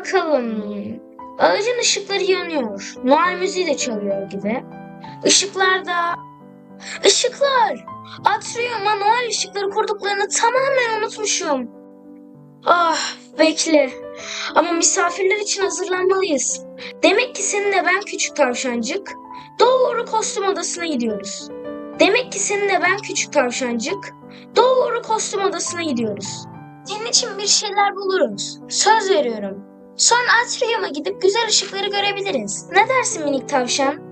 Bakalım. Ağacın ışıkları yanıyor. Noel müziği de çalıyor gibi. Işıklarda... Işıklar! Atrium'a Noel ışıkları kurduklarını tamamen unutmuşum. Ah, bekle. Ama misafirler için hazırlanmalıyız. Demek ki seninle ben küçük tavşancık doğru kostüm odasına gidiyoruz. Demek ki seninle ben küçük tavşancık doğru kostüm odasına gidiyoruz. Senin için bir şeyler buluruz. Söz veriyorum. Sonra atriuma gidip güzel ışıkları görebiliriz. Ne dersin minik tavşan?